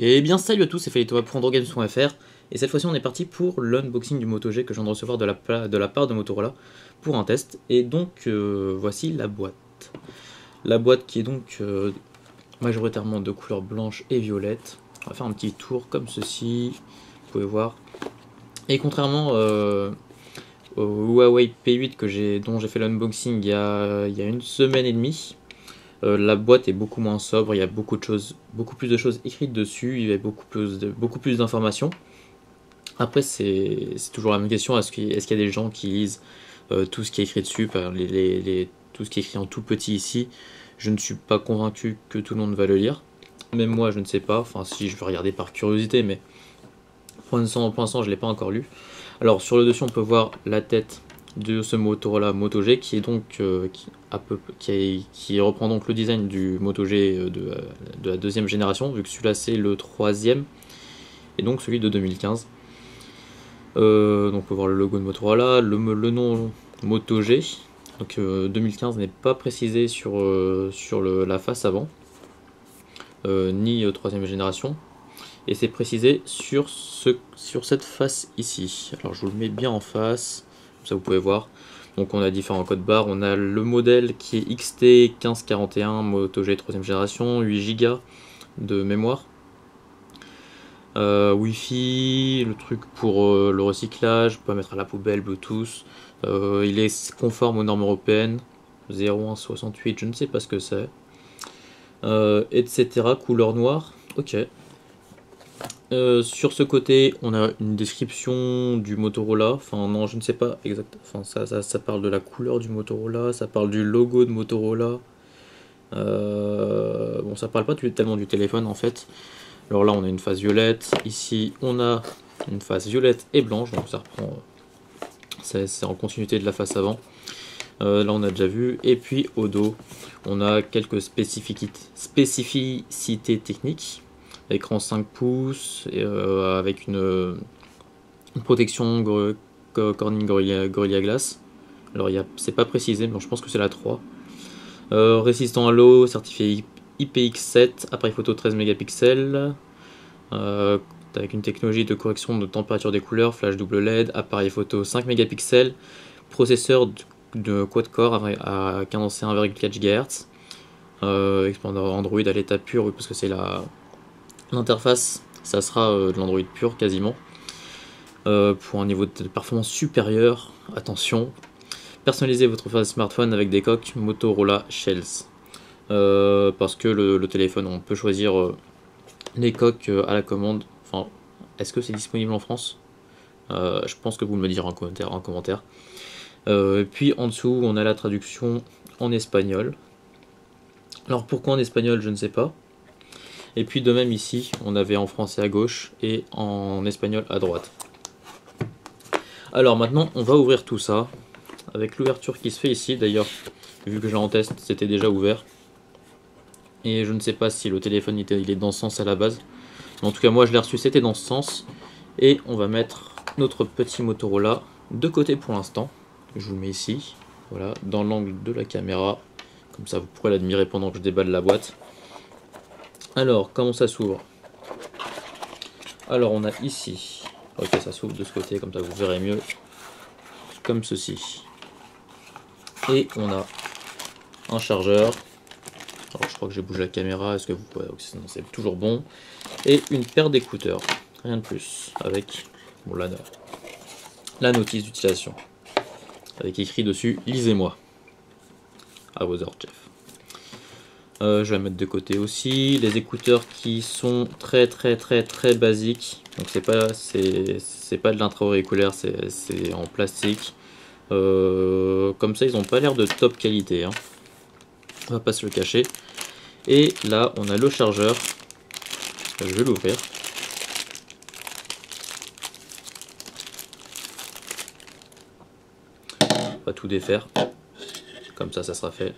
Et bien salut à tous, c'est Félix pour AndroGames.fr et cette fois-ci on est parti pour l'unboxing du Moto G que je viens de recevoir de la part de Motorola pour un test. Et donc voici la boîte. La boîte qui est donc majoritairement de couleur blanche et violette. On va faire un petit tour comme ceci, vous pouvez voir. Et contrairement au Huawei P8 dont j'ai fait l'unboxing il y a une semaine et demie, la boîte est beaucoup moins sobre, il y a beaucoup plus de choses écrites dessus, il y a beaucoup plus d'informations. Après c'est toujours la même question, est-ce qu'il y a des gens qui lisent tout ce qui est écrit dessus, tout ce qui est écrit en tout petit ici? Je ne suis pas convaincu que tout le monde va le lire. Même moi je ne sais pas, enfin si je vais regarder par curiosité, mais pour l'instant je ne l'ai pas encore lu. Alors sur le dessus on peut voir la tête de ce Motorola Moto G qui est donc qui reprend donc le design du Moto G de la deuxième génération, vu que celui-là c'est le troisième et donc celui de 2015. Donc on peut voir le logo de Motorola, le nom Moto G. Donc 2015 n'est pas précisé sur la face avant, ni troisième génération. Et c'est précisé sur cette face ici. Alors je vous le mets bien en face, comme ça vous pouvez voir. Donc on a différents codes barres, on a le modèle qui est XT1541 Moto G 3ème génération, 8 Go de mémoire. Wi-Fi, le truc pour le recyclage, on peut mettre à la poubelle, Bluetooth. Il est conforme aux normes européennes, 0168, je ne sais pas ce que c'est. Etc. Couleur noire, ok. Sur ce côté, on a une description du Motorola. Enfin, non, je ne sais pas exactement. Enfin, ça parle de la couleur du Motorola, ça parle du logo de Motorola. Bon, ça parle pas tellement du téléphone en fait. Alors là, on a une face violette. Ici, on a une face violette et blanche. Donc ça reprend. C'est en continuité de la face avant. Là, on a déjà vu. Et puis au dos, on a quelques spécificités techniques. Écran 5 pouces avec une protection Corning Gorilla Glass. Alors c'est pas précisé, mais je pense que c'est la 3. Résistant à l'eau, certifié IPX7, appareil photo 13 mégapixels, avec une technologie de correction de température des couleurs, flash double LED, appareil photo 5 mégapixels, processeur de quad-core à cadencé 1,4 GHz, expandeur Android à l'état pur, oui, parce que c'est l'interface, ça sera de l'Android pur quasiment, pour un niveau de performance supérieur. Attention, personnalisez votre smartphone avec des coques Motorola Shells, parce que le téléphone, on peut choisir les coques à la commande. Enfin, est-ce que c'est disponible en France? Je pense que vous me le direz en commentaire. Puis en dessous, on a la traduction en espagnol. Alors pourquoi en espagnol, je ne sais pas. Et puis de même ici, on avait en français à gauche et en espagnol à droite. Alors maintenant, on va ouvrir tout ça avec l'ouverture qui se fait ici. D'ailleurs, vu que j'ai en test, c'était déjà ouvert. Et je ne sais pas si le téléphone il est dans ce sens à la base. Mais en tout cas, moi je l'ai reçu, c'était dans ce sens. Et on va mettre notre petit Motorola de côté pour l'instant. Je vous le mets ici, voilà, dans l'angle de la caméra. Comme ça, vous pourrez l'admirer pendant que je déballe la boîte. Alors, comment ça s'ouvre? Alors, on a ici, ok, ça s'ouvre de ce côté, comme ça vous verrez mieux, comme ceci. Et on a un chargeur. Alors, je crois que j'ai bougé la caméra, est-ce que vous pouvez... Sinon, c'est toujours bon. Et une paire d'écouteurs, rien de plus, avec bon, la notice d'utilisation, avec écrit dessus, lisez-moi. À vos ordres, chef. Je vais la mettre de côté aussi. Les écouteurs qui sont très basiques. Donc c'est pas de l'intra-auriculaire, c'est en plastique. Comme ça, ils n'ont pas l'air de top qualité, hein. On va pas se le cacher. Et là, on a le chargeur. Je vais l'ouvrir. On va tout défaire. Comme ça sera fait.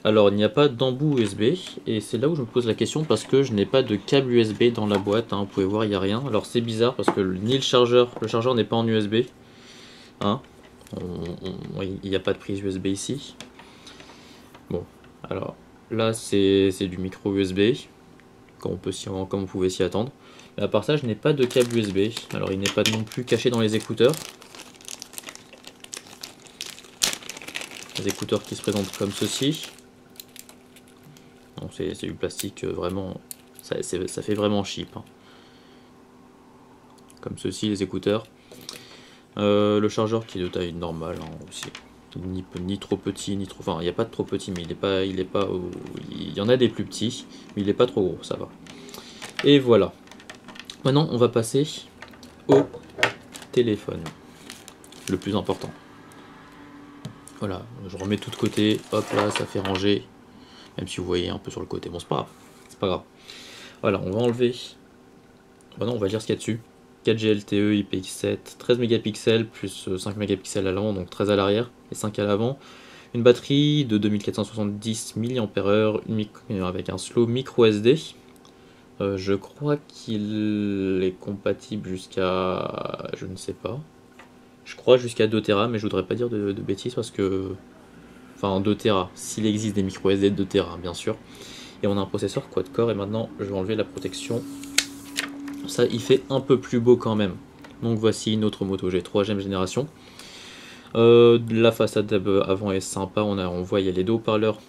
Alors il n'y a pas d'embout USB et c'est là où je me pose la question parce que je n'ai pas de câble USB dans la boîte, hein, vous pouvez voir il n'y a rien. Alors c'est bizarre parce que ni le chargeur n'est pas en USB, hein. Il n'y a pas de prise USB ici. Bon, alors là c'est du micro USB, comme on pouvait s'y attendre. Mais à part ça, je n'ai pas de câble USB. Alors il n'est pas non plus caché dans les écouteurs. Les écouteurs qui se présentent comme ceci. C'est du plastique vraiment, ça fait vraiment cheap. Hein. Comme ceci les écouteurs. Le chargeur qui est de taille normale hein, aussi. Ni trop petit, ni trop. Enfin, il n'y a pas de trop petit, mais il y en a des plus petits, mais il n'est pas trop gros, ça va. Et voilà. Maintenant, on va passer au téléphone. Le plus important. Voilà, je remets tout de côté. Hop là, ça fait ranger. Même si vous voyez un peu sur le côté. Bon, c'est pas grave. C'est pas grave. Voilà, on va enlever. Maintenant, on va dire ce qu'il y a dessus. 4G LTE IPX7, 13 mégapixels plus 5 mégapixels à l'avant, donc 13 à l'arrière et 5 à l'avant. Une batterie de 2470 mAh avec un slow micro SD. Je crois qu'il est compatible jusqu'à... je ne sais pas. Je crois jusqu'à 2 Tera, mais je voudrais pas dire de bêtises parce que... Enfin 2 Tera, s'il existe des micro SD de 2 Tera bien sûr. Et on a un processeur quad-core et maintenant je vais enlever la protection. Ça il fait un peu plus beau quand même. Donc voici notre Moto G 3ème génération. La façade avant est sympa, on voit il y a les deux haut-parleurs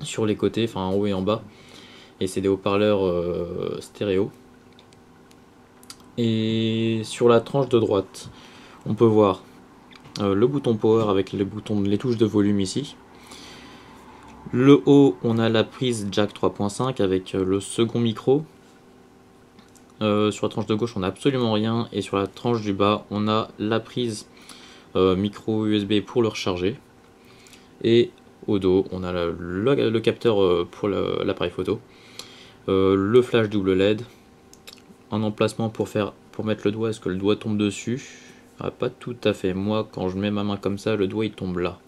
sur les côtés, enfin en haut et en bas. Et c'est des haut-parleurs stéréo. Et sur la tranche de droite, on peut voir le bouton power avec les touches de volume ici. Le haut, on a la prise jack 3.5 avec le second micro. Sur la tranche de gauche, on n'a absolument rien. Et sur la tranche du bas, on a la prise micro USB pour le recharger. Et au dos, on a le capteur pour l'appareil photo. Le flash double LED. Un emplacement pour mettre le doigt. Est-ce que le doigt tombe dessus? Ah, pas tout à fait. Moi, quand je mets ma main comme ça, le doigt il tombe là.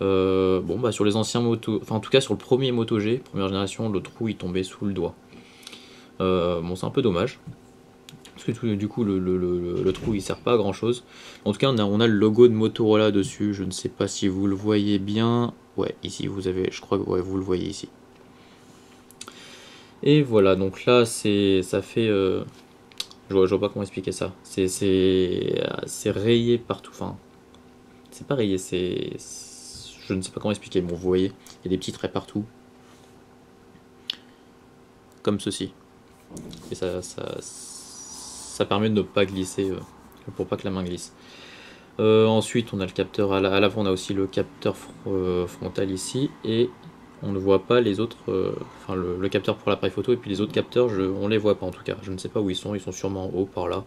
Bon, bah sur les anciens motos, enfin en tout cas sur le premier Moto G, première génération, le trou il tombait sous le doigt. Bon, c'est un peu dommage. Parce que du coup, le trou il sert pas à grand chose. En tout cas, on a le logo de Motorola dessus. Je ne sais pas si vous le voyez bien. Ouais, ici vous avez, je crois que ouais, vous le voyez ici. Et voilà, donc là, ça fait. Je vois pas comment expliquer ça. C'est rayé partout. Enfin, c'est pas rayé, je ne sais pas comment expliquer. Bon, vous voyez, il y a des petits traits partout. Comme ceci. Et ça permet de ne pas glisser, pour pas que la main glisse. Ensuite, on a le capteur à l'avant, on a aussi le capteur frontal ici. Et on ne voit pas les autres, enfin le capteur pour l'appareil photo et puis les autres capteurs, on les voit pas en tout cas. Je ne sais pas où ils sont sûrement en haut par là.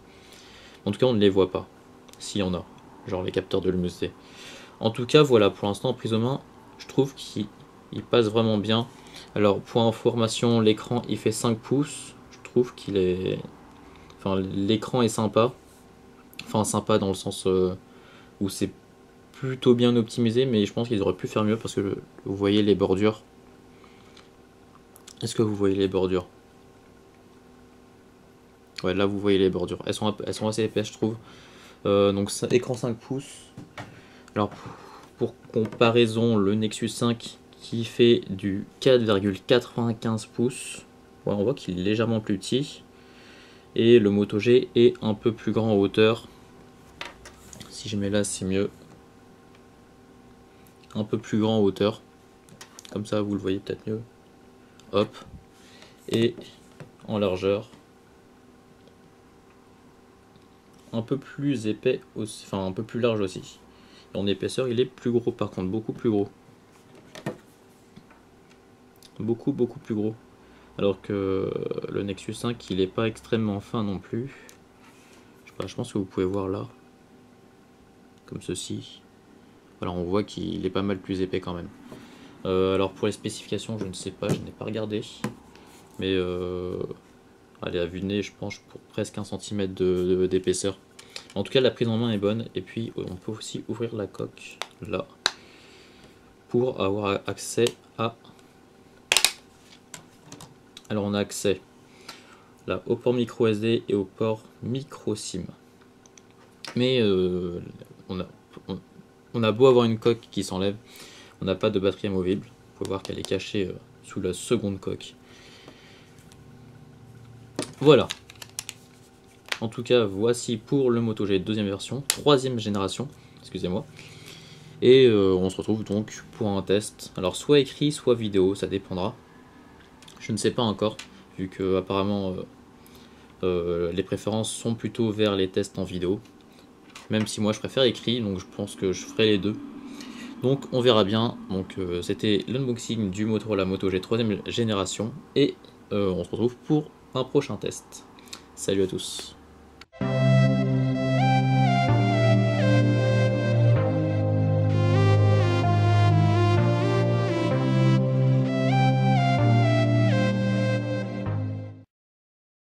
En tout cas, on ne les voit pas. S'il y en a, genre les capteurs de l'MSD. En tout cas, voilà, pour l'instant en prise de main, je trouve qu'il passe vraiment bien. Alors, pour information, l'écran il fait 5 pouces. Je trouve qu'il est. Enfin, l'écran est sympa. Enfin, sympa dans le sens où c'est plutôt bien optimisé, mais je pense qu'ils auraient pu faire mieux parce que vous voyez les bordures. Est-ce que vous voyez les bordures? Ouais, là vous voyez les bordures. Elles sont assez épaisses, je trouve. Donc, écran 5 pouces. Alors, pour comparaison, le Nexus 5 qui fait du 4,95 pouces. Ouais, on voit qu'il est légèrement plus petit. Et le Moto G est un peu plus grand en hauteur. Si je mets là, c'est mieux. Un peu plus grand en hauteur. Comme ça, vous le voyez peut-être mieux. Hop. Et en largeur. Un peu plus épais aussi. Enfin, un peu plus large aussi. Et en épaisseur, il est plus gros par contre. Beaucoup plus gros. Beaucoup plus gros. Alors que le Nexus 5, il n'est pas extrêmement fin non plus. Je sais pas, je pense que vous pouvez voir là. Comme ceci. Voilà, on voit qu'il est pas mal plus épais quand même. Alors pour les spécifications, je ne sais pas, je n'ai pas regardé. Mais allez, à vue de nez, je pense pour presque 1 cm d'épaisseur. En tout cas, la prise en main est bonne. Et puis, on peut aussi ouvrir la coque là pour avoir accès à... Alors, on a accès là au port micro SD et au port micro SIM. Mais on a beau avoir une coque qui s'enlève, on n'a pas de batterie amovible. Vous pouvez voir qu'elle est cachée sous la seconde coque. Voilà. En tout cas, voici pour le Moto G deuxième version, troisième génération, excusez-moi. Et on se retrouve donc pour un test. Alors soit écrit, soit vidéo, ça dépendra. Je ne sais pas encore, vu que apparemment les préférences sont plutôt vers les tests en vidéo. Même si moi je préfère écrit, donc je pense que je ferai les deux. Donc on verra bien. Donc c'était l'unboxing du Motorola Moto G 3ème génération. Et on se retrouve pour un prochain test. Salut à tous.